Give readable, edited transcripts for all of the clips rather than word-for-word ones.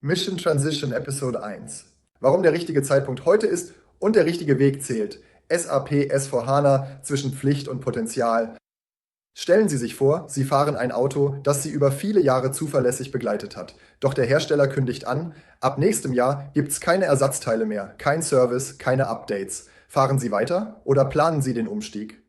Mission Transition Episode 1. Warum der richtige Zeitpunkt heute ist und der richtige Weg zählt. SAP S/4HANA zwischen Pflicht und Potenzial. Stellen Sie sich vor, Sie fahren ein Auto, das Sie über viele Jahre zuverlässig begleitet hat. Doch der Hersteller kündigt an, ab nächstem Jahr gibt's keine Ersatzteile mehr, kein Service, keine Updates. Fahren Sie weiter oder planen Sie den Umstieg?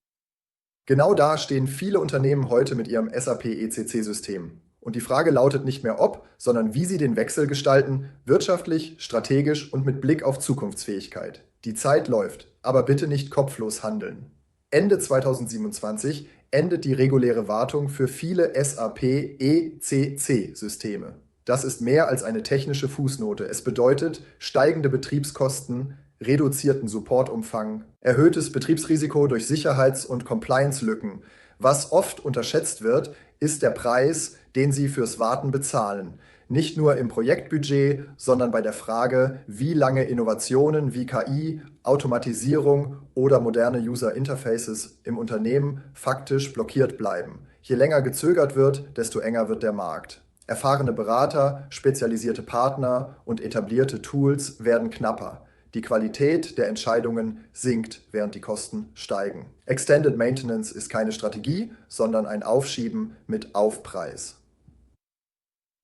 Genau da stehen viele Unternehmen heute mit ihrem SAP ECC-System. Und die Frage lautet nicht mehr ob, sondern wie sie den Wechsel gestalten, wirtschaftlich, strategisch und mit Blick auf Zukunftsfähigkeit. Die Zeit läuft, aber bitte nicht kopflos handeln. Ende 2027 endet die reguläre Wartung für viele SAP ECC-Systeme. Das ist mehr als eine technische Fußnote. Es bedeutet steigende Betriebskosten, reduzierten Supportumfang, erhöhtes Betriebsrisiko durch Sicherheits- und Compliance-Lücken. Was oft unterschätzt wird, ist der Preis, den Sie fürs Warten bezahlen. Nicht nur im Projektbudget, sondern bei der Frage, wie lange Innovationen wie KI, Automatisierung oder moderne User Interfaces im Unternehmen faktisch blockiert bleiben. Je länger gezögert wird, desto enger wird der Markt. Erfahrene Berater, spezialisierte Partner und etablierte Tools werden knapper. Die Qualität der Entscheidungen sinkt, während die Kosten steigen. Extended Maintenance ist keine Strategie, sondern ein Aufschieben mit Aufpreis.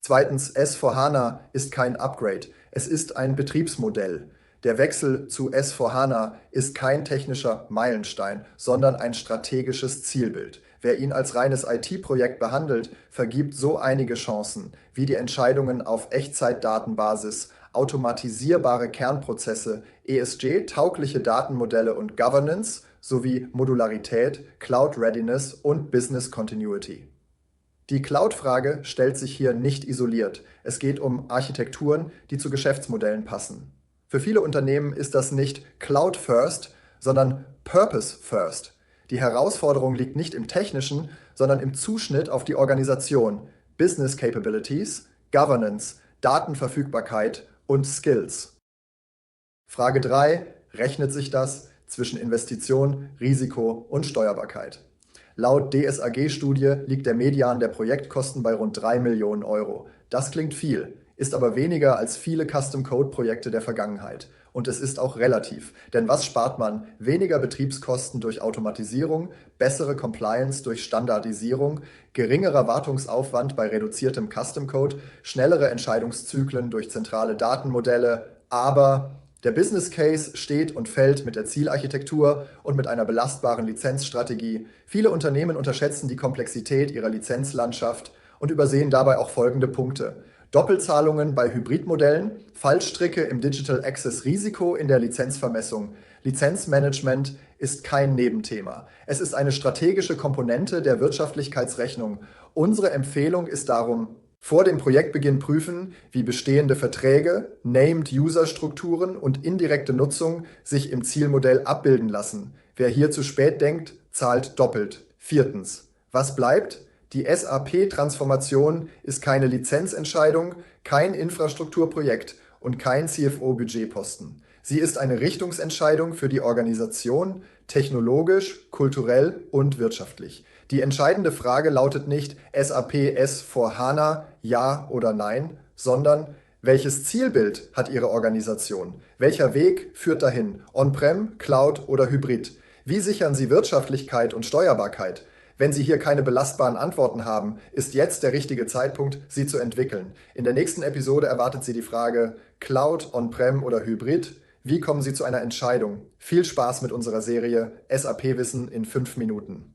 Zweitens, S/4HANA ist kein Upgrade, es ist ein Betriebsmodell. Der Wechsel zu S/4HANA ist kein technischer Meilenstein, sondern ein strategisches Zielbild. Wer ihn als reines IT-Projekt behandelt, vergibt so einige Chancen, wie die Entscheidungen auf Echtzeitdatenbasis, automatisierbare Kernprozesse, ESG-taugliche Datenmodelle und Governance sowie Modularität, Cloud Readiness und Business Continuity. Die Cloud-Frage stellt sich hier nicht isoliert. Es geht um Architekturen, die zu Geschäftsmodellen passen. Für viele Unternehmen ist das nicht Cloud First, sondern Purpose First. Die Herausforderung liegt nicht im Technischen, sondern im Zuschnitt auf die Organisation, Business Capabilities, Governance, Datenverfügbarkeit und Skills. Frage 3: Rechnet sich das zwischen Investition, Risiko und Steuerbarkeit? Laut DSAG-Studie liegt der Median der Projektkosten bei rund 3 Millionen Euro. Das klingt viel, ist aber weniger als viele Custom-Code-Projekte der Vergangenheit. Und es ist auch relativ. Denn was spart man? Weniger Betriebskosten durch Automatisierung, bessere Compliance durch Standardisierung, geringerer Wartungsaufwand bei reduziertem Custom-Code, schnellere Entscheidungszyklen durch zentrale Datenmodelle, aber der Business Case steht und fällt mit der Zielarchitektur und mit einer belastbaren Lizenzstrategie. Viele Unternehmen unterschätzen die Komplexität ihrer Lizenzlandschaft und übersehen dabei auch folgende Punkte: Doppelzahlungen bei Hybridmodellen, Fallstricke im Digital Access Risiko in der Lizenzvermessung. Lizenzmanagement ist kein Nebenthema. Es ist eine strategische Komponente der Wirtschaftlichkeitsrechnung. Unsere Empfehlung ist darum: Vor dem Projektbeginn prüfen, wie bestehende Verträge, Named-User-Strukturen und indirekte Nutzung sich im Zielmodell abbilden lassen. Wer hier zu spät denkt, zahlt doppelt. Viertens. Was bleibt? Die SAP-Transformation ist keine Lizenzentscheidung, kein Infrastrukturprojekt und kein CFO-Budgetposten. Sie ist eine Richtungsentscheidung für die Organisation, technologisch, kulturell und wirtschaftlich. Die entscheidende Frage lautet nicht SAP S/4HANA, ja oder nein, sondern welches Zielbild hat Ihre Organisation? Welcher Weg führt dahin? On-Prem, Cloud oder Hybrid? Wie sichern Sie Wirtschaftlichkeit und Steuerbarkeit? Wenn Sie hier keine belastbaren Antworten haben, ist jetzt der richtige Zeitpunkt, sie zu entwickeln. In der nächsten Episode erwartet Sie die Frage: Cloud, On-Prem oder Hybrid? Wie kommen Sie zu einer Entscheidung? Viel Spaß mit unserer Serie SAP Wissen in 5 Minuten.